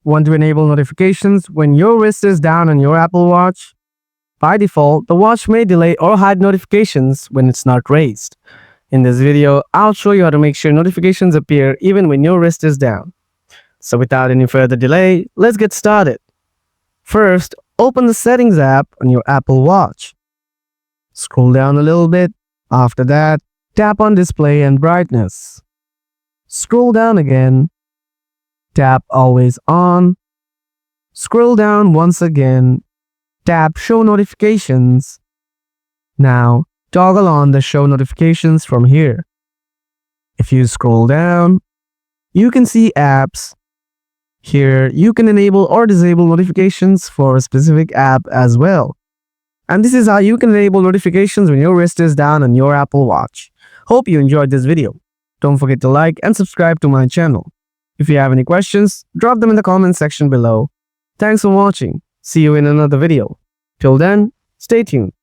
Want to enable notifications when your wrist is down on your Apple Watch? By default, the watch may delay or hide notifications when it's not raised. In this video, I'll show you how to make sure notifications appear even when your wrist is down. So without any further delay, let's get started. First, open the Settings app on your Apple Watch. Scroll down a little bit. After that, tap on Display and Brightness. Scroll down again. Tap Always On. Scroll down once again. Tap Show Notifications. Now, toggle on the Show Notifications from here. If you scroll down, you can see Apps. Here, you can enable or disable notifications for a specific app as well. And this is how you can enable notifications when your wrist is down on your Apple Watch. Hope you enjoyed this video. Don't forget to like and subscribe to my channel. If you have any questions, drop them in the comment section below. Thanks for watching. See you in another video. Till then, stay tuned.